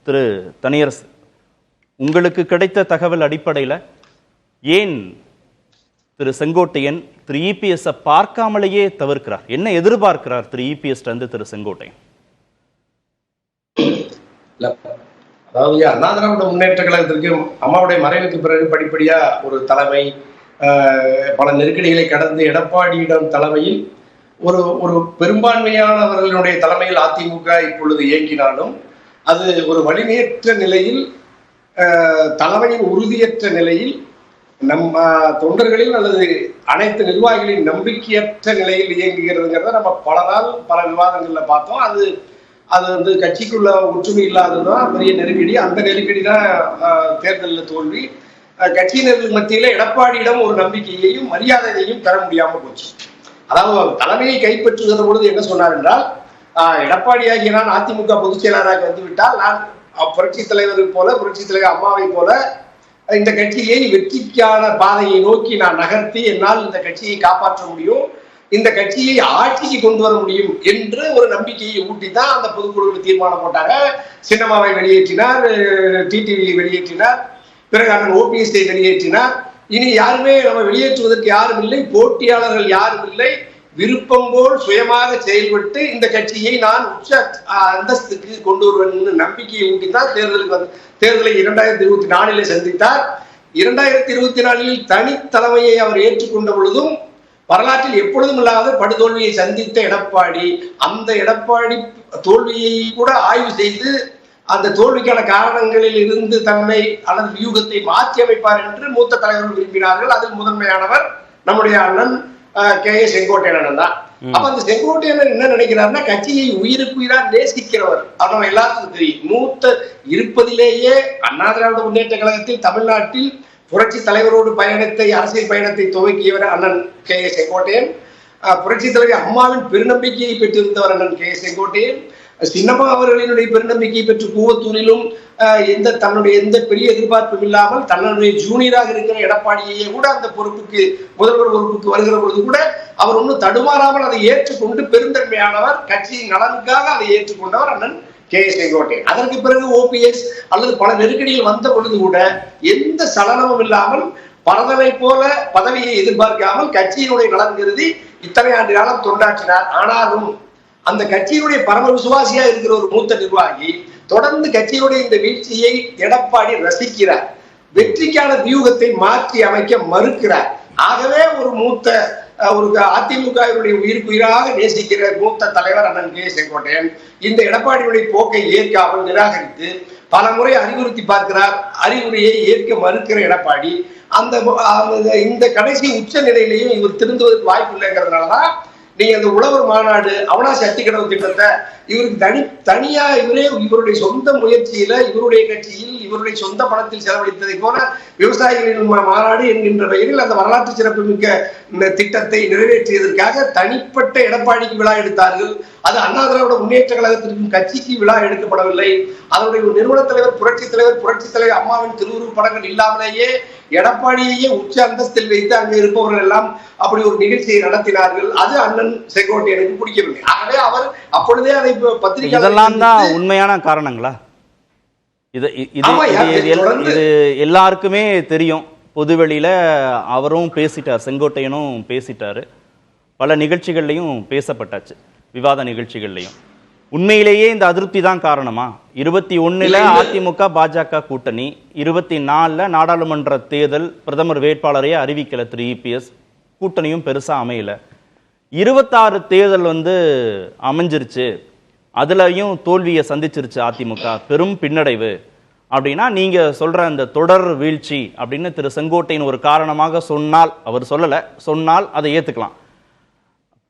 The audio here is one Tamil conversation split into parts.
திரு தனியரசு, உங்களுக்கு கிடைத்த தகவல் அடிப்படையில் ஏன் திரு செங்கோட்டையன் திரு இபிஎஸ் பார்க்காமலேயே தவிர்க்கிறார்? என்ன எதிர்பார்க்கிறார் திரு இபிஎஸ் திரு செங்கோட்டையன்? அதாவது அண்ணா திராவிட முன்னேற்ற கழகத்திற்கு அம்மாவுடைய மறைவுக்கு பிறகு படிப்படியா ஒரு தலைமை, பல நெருக்கடிகளை கடந்து எடப்பாடியிடம் தலைமையில் ஒரு பெரும்பான்மையானவர்களுடைய தலைமையில் அதிமுக இப்பொழுது இயங்கினாலும் அது ஒரு வலிமையற்ற நிலையில், தலைமையின் உறுதியற்ற நிலையில், நம்ம தொண்டர்களில் அல்லது அனைத்து நிர்வாகிகளின் நம்பிக்கையற்ற நிலையில் இயங்குகிறதுங்கிறத நம்ம பல நாள் பல விவாதங்கள்ல பார்த்தோம். அது கட்சிக்குள்ள ஒற்றுமை இல்லாததுதான் பெரிய நெருக்கடி. அந்த நெருக்கடி தான் தேர்தலில் தோல்வி. கட்சியினர்கள் மத்தியில எடப்பாடியிடம் ஒரு நம்பிக்கையையும் மரியாதையையும் பெற முடியாம போச்சு. அதாவது தலைமையை கைப்பற்றுகிற பொழுது என்ன சொன்னார் என்றால், எடப்பாடியாகிய நான் அதிமுக பொதுச் செயலாளராக வந்துவிட்டால் நான் புரட்சி தலைவரை போல, புரட்சி தலைவர் அம்மாவை போல இந்த கட்சியை வெற்றிக்கான பாதையை நோக்கி நான் நகர்த்தி என்னால் இந்த கட்சியை காப்பாற்ற முடியும், இந்த கட்சியை ஆட்சிக்கு கொண்டு வர முடியும் என்று ஒரு நம்பிக்கையை ஊட்டித்தான் அந்த பொதுக்குழுவில் தீர்மானம் போட்டாங்க. சின்னம்மாவை வெளியேற்றினார், டிடிவியை வெளியேற்றினார், பிறகு அண்ணன் ஓபிஎஸ்ஐ வெளியேற்றினார். இனி யாருமே நம்ம வெளியேற்றுவதற்கு யாரும் இல்லை, போட்டியாளர்கள் யாரும் இல்லை, விருப்பம் போல் சுயமாக செயல்பட்டு இந்த கட்சியை நான் உச்ச அந்தஸ்துக்கு கொண்டு வருவேன் நம்பிக்கையை ஊட்டித்தான் தேர்தலை 2024 சந்தித்தார். 2024 தனி தலைமையை அவர் ஏற்றுக்கொண்ட பொழுதும் வரலாற்றில் எப்பொழுதும் இல்லாத படுதோல்வியை சந்தித்த எடப்பாடி, அந்த எடப்பாடி தோல்வியை கூட ஆய்வு செய்து அந்த தோல்விக்கான காரணங்களில் இருந்து தன்னை அல்லது வியூகத்தை மாற்றி அமைப்பார் என்று மூத்த தலைவர்கள் விரும்பினார்கள். அதில் முதன்மையானவர் நம்முடைய அண்ணன் கே.ஏ. செங்கோட்டையன் தான். அப்ப அந்த செங்கோட்டையன் என்ன நினைக்கிறாருன்னா, கட்சியை உயிருக்கு உயிராக நேசிக்கிறவர். நம்ம எல்லாத்துக்கும் தெரியும். மூத்த இருப்பதிலேயே அண்ணா திராவிட முன்னேற்ற கழகத்தில் தமிழ்நாட்டில் புரட்சி தலைவரோடு அரசியல் பயணத்தை துவக்கியவர் அண்ணன் கே.ஏ. செங்கோட்டையன். புரட்சி தலைவர் அம்மாவின் பெருநம்பிக்கையை பெற்றிருந்தவர் அண்ணன் கே.ஏ. செங்கோட்டையன். சின்னம்மா அவர்களினுடைய பெருநம்பிக்கையை பெற்று கூவத்தூரிலும் தன்னுடைய எந்த பெரிய எதிர்பார்ப்பும் இல்லாமல் தன்னுடைய ஜூனியராக இருக்கிற எடப்பாடியே கூட அந்த பொறுப்புக்கு, முதல்வர் பொறுப்புக்கு வருகிற பொழுது கூட அவர் ஒன்றும் தடுமாறாமல் அதை ஏற்றுக்கொண்டு பெருந்தன்மையானவர், கட்சியின் நலனுக்காக அதை ஏற்றுக்கொண்டவர் அண்ணன் கே.ஏ. செங்கோட்டையன். அதற்கு பிறகு ஓபிஎஸ் அல்லது பல நெருக்கடிகள் வந்த பொழுது கூட எந்த சலனமும் இல்லாமல் பரதனை போல பதவியை எதிர்பார்க்காமல் கட்சியினுடைய நலன் கருதி இத்தனை ஆண்டு காலம் தொண்டாற்றினார். ஆனாலும் அந்த கட்சியினுடைய பரம விசுவாசியா இருக்கிற ஒரு மூத்த நிர்வாகி தொடர்ந்து கட்சியினுடைய இந்த வீழ்ச்சியை எடப்பாடி ரசிக்கிறார். வெற்றிக்கான வியூகத்தை மாற்றி அமைக்க மறுக்கிறார். ஆகவே ஒரு அதிமுகவினுடைய உயிராக நேசிக்கிற மூத்த தலைவர் அண்ணன் கே.ஏ. செங்கோட்டையன் இந்த எடப்பாடியுடைய போக்கை ஏற்காமல் நிராகரித்து பல முறை அறிவுறுத்தி பார்க்கிறார். அறிவுரையை ஏற்க மறுக்கிற எடப்பாடி இந்த கடைசி உச்ச நிலையிலையும் இவர் திருந்துவதற்கு வாய்ப்பு இல்லைங்கிறதுனாலதான் நீங்க அந்த உழவர் மாநாடு, அவனாசி அத்திக்கடவு திட்டத்தை இவருக்கு தனியா இவருடைய சொந்த முயற்சியில, இவருடைய கட்சியில், இவருடைய சொந்த பணத்தில் செலவழித்ததை போல விவசாயிகளின் மாநாடு என்கின்ற பெயரில் அந்த வரலாற்று சிறப்புமிக்க திட்டத்தை நிறைவேற்றியதற்காக தனிப்பட்ட எடப்பாடிக்கு விழா எடுத்தார்கள். அது அண்ணா திராவிட முன்னேற்ற கழகத்திற்கும் கட்சிக்கு விழா எடுக்கப்படவில்லை. அதனுடைய நிறுவன தலைவர் புரட்சி தலைவர் அம்மாவின் திருவுருவ படங்கள் இல்லாமலேயே எடப்பாடியையே உச்ச அந்தஸ்தில் வைத்து அங்கே இருப்பவர்கள் எல்லாம் அப்படி ஒரு நிகழ்ச்சியை நடத்தினார்கள். அது அண்ணன் செங்கோட்டையனுக்கு பிடிக்கவில்லை. ஆகவே அவர் அப்பொழுதே அதை பத்திரிகை, இதெல்லாம் தான் உண்மையான காரணங்களா? இது எல்லாருக்குமே தெரியும். பொதுவெளியில அவரும் பேசிட்டார், செங்கோட்டையனும் பேசிட்டாரு, பல நிகழ்ச்சிகள்லையும் பேசப்பட்டாச்சு, விவாத நிகழ்ச்சிகள்லையும். உண்மையிலேயே இந்த அதிருப்தி தான் காரணமா? 21 அதிமுக பாஜக கூட்டணி, 24 நாடாளுமன்ற தேர்தல், பிரதமர் வேட்பாளரையே அறிவிக்கல திரு இபிஎஸ், கூட்டணியும் பெருசா அமையல. 26 தேர்தல் அமைஞ்சிருச்சு, அதுலயும் தோல்வியை சந்திச்சிருச்சு அதிமுக, பெரும் பின்னடைவு அப்படின்னா நீங்க சொல்ற அந்த தொடர் வீழ்ச்சி அப்படின்னு திரு செங்கோட்டையன் ஒரு காரணமாக சொன்னால், அவர் சொல்லல, சொன்னால் அதை ஏத்துக்கலாம்.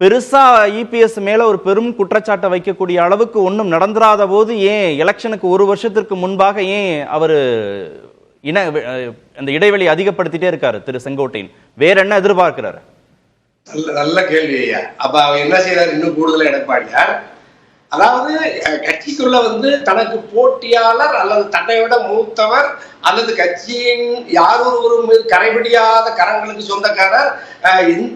பெருசா இபிஎஸ் மேல ஒரு பெரும் குற்றச்சாட்டை வைக்கக்கூடிய அளவுக்கு ஒன்றும் நடந்துராத போது ஏன் எலெக்ஷனுக்கு ஒரு வருஷத்திற்கு முன்பாக ஏன் அவரு அந்த இடைவெளி அதிகப்படுத்திட்டே இருக்காரு திரு செங்கோட்டையன்? வேற என்ன எதிர்பார்க்கிறாரு? நல்ல கேள்வி ஐயா. அப்ப அவர் என்ன செய்யறாரு இன்னும் கூடுதலா எடப்பாடியார்? அதாவது கட்சிக்குள்ள தனக்கு போட்டியாளர் அல்லது தன்னை விட மூத்தவர் அல்லது கட்சியின் யாரொருவரும் கரைபிடியாத கரங்களுக்கு சொந்தக்காரர்,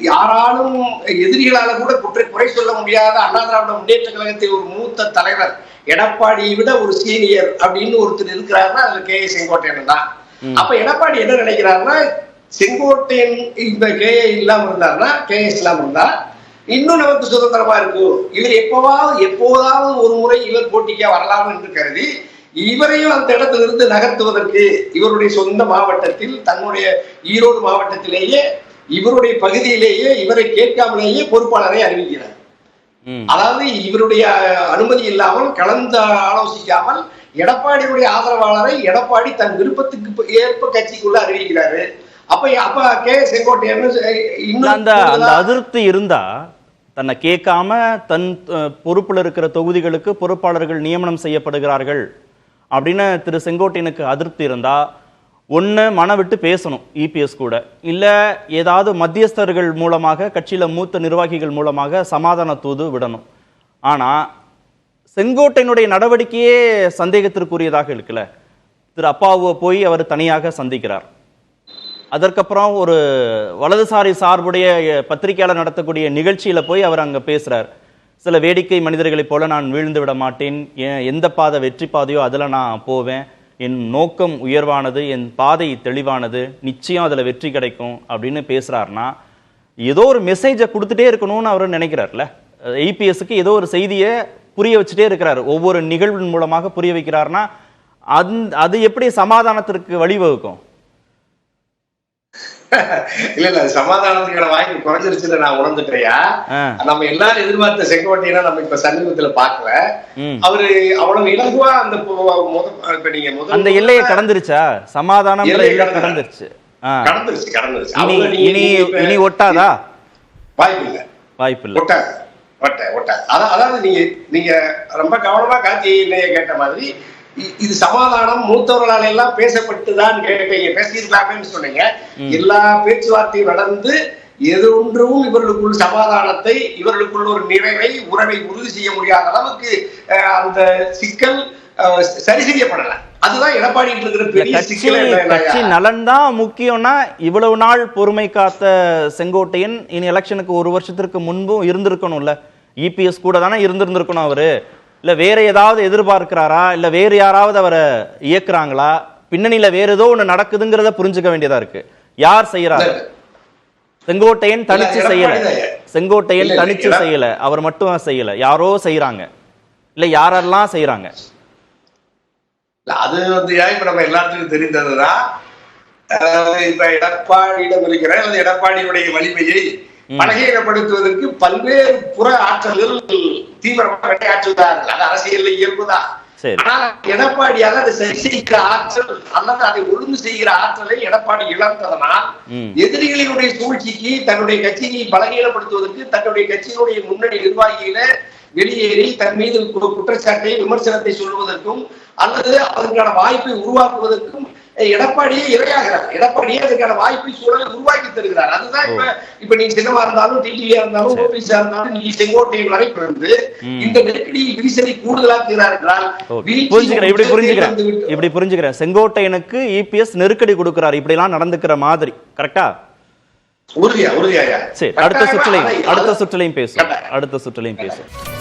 யாராலும் எதிரிகளால கூட குறை சொல்ல முடியாத அண்ணா திராவிட முன்னேற்ற கழகத்தில் ஒரு மூத்த தலைவர் எடப்பாடியை விட ஒரு சீனியர் அப்படின்னு ஒருத்தர் இருக்கிறாருன்னா அதுல கே ஏ செங்கோட்டையன் தான். அப்ப எடப்பாடி என்ன நினைக்கிறாருன்னா, செங்கோட்டையன் இந்த கே ஏ இல்லாம இருந்தாருன்னா, கே எஸ் இல்லாம இருந்தா இன்னும் நமக்கு சுதந்திரமா இருக்கும், இவர் எப்போதாவது ஒரு முறை இவர் போட்டிக்கா வரலாம் என்று கருதி இவரையும் அந்த இடத்திலிருந்து நகர்த்துவதற்கு இவருடைய சொந்த மாவட்டத்தில், தன்னுடைய ஈரோடு மாவட்டத்திலேயே இவருடைய பகுதியிலேயே இவரை கேட்காமலேயே பொறுப்பாளரை அறிவிக்கிறார். அதாவது இவருடைய அனுமதி இல்லாமல், கலந்து ஆலோசிக்காமல் எடப்பாடியுடைய ஆதரவாளரை எடப்பாடி தன் விருப்பத்துக்கு ஏற்ப கட்சிக்குள்ள அறிவிக்கிறாரு. அப்ப கே செங்கோட்டையன் இன்னும் அந்த அதிருப்தி இருந்தா, தன்னை கேட்காம தன் பொறுப்புல இருக்கிற தொகுதிகளுக்கு பொறுப்பாளர்கள் நியமனம் செய்யப்படுகிறார்கள் அப்படின்னு திரு செங்கோட்டையனுக்கு அதிருப்தி இருந்தா, ஒன்று மன விட்டு பேசணும் இபிஎஸ் கூட, இல்லை ஏதாவது மத்தியஸ்தர்கள் மூலமாக, கட்சியில் மூத்த நிர்வாகிகள் மூலமாக சமாதான தூது விடணும். ஆனால் செங்கோட்டையனுடைய நடவடிக்கையே சந்தேகத்திற்குரியதாக இருக்குல்ல. திரு அப்பாவை போய் அவர் தனியாக சந்திக்கிறார். அதற்கப்புறம் ஒரு வலதுசாரி சார்புடைய பத்திரிகையாளர் நடத்தக்கூடிய நிகழ்ச்சியில் போய் அவர் அங்கே பேசுகிறார். சில வேடிக்கை மனிதர்களைப் போல நான் வீழ்ந்து விட மாட்டேன், எந்த பாதை வெற்றி பாதையோ அதில் நான் போவேன், என் நோக்கம் உயர்வானது, என் பாதை தெளிவானது, நிச்சயம் அதில் வெற்றி கிடைக்கும் அப்படின்னு பேசுகிறாருன்னா, ஏதோ ஒரு மெசேஜை கொடுத்துட்டே இருக்கணும்னு அவர் நினைக்கிறார்ல. ஐபிஎஸ்க்கு ஏதோ ஒரு செய்தியை புரிய வச்சுட்டே இருக்கிறார், ஒவ்வொரு நிகழ்வின் மூலமாக புரிய வைக்கிறாருன்னா அது எப்படி சமாதானத்திற்கு வழிவகுக்கும்? இல்ல சமாதானத்துக்கான வாய்ப்பு குறைஞ்சிருச்சுன்னு நான் உணர்ந்துட்டேயா. நம்ம எல்லாரும் எதிர்பார்த்த செங்கோட்டையனா நம்ம இப்ப சமீபத்துல பாக்கல. அவரு அவ்வளவு இலகுவா அந்த எல்லையை கடந்துருச்சா? சமாதானம் கடந்துருச்சு. இனி ஒட்டாதா? வாய்ப்பு இல்ல, வாய்ப்பு இல்ல, ஒட்டாது, ஒட்டாது. அதாவது நீங்க ரொம்ப கவனமா காட்சி இல்லையே கேட்ட மாதிரி, இது சமாதானம் மூத்தவர்களால் எல்லாம் பேசப்பட்டுதான் கேட்டீங்க, பேசியிருக்கலாமேன்னு சொன்னீங்க. எல்லா பேச்சுவார்த்தையும் நடந்து எது ஒன்றும் இவர்களுக்குள் சமாதானத்தை, இவர்களுக்குள் ஒரு நிறைவை, உறவை உறுதி செய்ய முடியாத அளவுக்கு அந்த சிக்கல் சரி செய்யப்படல. அதுதான் எடப்பாடி இருக்கிற பெரிய சிக்கல். கட்சி நலன் தான் முக்கியம்னா, இவ்வளவு நாள் பொறுமை காத்த செங்கோட்டையன் இனி எலெக்ஷனுக்கு ஒரு வருஷத்திற்கு முன்பும் இருந்திருக்கணும்ல. இபிஎஸ் கூட தானே இருந்திருக்கணும் அவரு. இல்ல வேற ஏதாவது எதிர்பார்க்கிறாரா, இல்ல வேறு யாராவது அவரை இயக்குறாங்களா, பின்னணியில வேற ஏதோ ஒண்ணு நடக்குதுங்கிறத புரிஞ்சுக்க வேண்டியதா இருக்கு. யார் செய்யறாரு? செங்கோட்டையன் தனிச்சு செய்யல, செங்கோட்டையன் தனிச்சு செய்யல, அவர் மட்டும் செய்யல, யாரோ செய்யறாங்க. இல்ல யாரெல்லாம் செய்யறாங்க? அது இப்ப நம்ம எல்லாத்துக்கும் தெரிந்ததுதான். இப்ப எடப்பாடியிடம் இருக்கிற எடப்பாடியுடைய வலிமையை பலகீனப்படுத்துவதற்கு பல்வேறு புற ஆற்றல்கள் தீவிரமாக விளையாற்றுகிறார்கள். அது அரசியல் இயல்புதான். ஆனால் எடப்பாடியாக அதை சரி செய்கிற ஆற்றல் அல்லது அதை ஒழுங்கு செய்கிற ஆற்றலை எடப்பாடி இழந்ததனால் எதிரிகளினுடைய சூழ்ச்சிக்கு, தன்னுடைய கட்சியை பலகீனப்படுத்துவதற்கு, தன்னுடைய கட்சியினுடைய முன்னணி நிர்வாகிகள வெளியேறி தன் மீது குற்றச்சாட்டை, விமர்சனத்தை சொல்வதற்கும் அல்லது அதற்கான வாய்ப்பை உருவாக்குவதற்கும் எடப்பாடியே இரையாகிறார். எடப்பாடியே அதுக்கான வாய்ப்பை சூழலை உருவாக்கி தருகிறார். அதுதான் இப்ப நீ சின்னமா இருந்தாலும், டிடிவியா இருந்தாலும், ஓபிஎஸ்ஆ இருந்தாலும், நீ செங்கோட்டையன் வரைக்கும் வந்து இந்த நெருக்கடியை விரிசலை கூடுதலாக்குகிறார் என்றால் இப்படி புரிஞ்சுக்கிறேன். செங்கோட்டையனுக்கு இபிஎஸ் நெருக்கடி கொடுக்கிறார், இப்படி எல்லாம் நடந்துக்கிற மாதிரி. கரெக்டா? உறுதியா. சரி, அடுத்த சுற்றிலையும் பேசும்.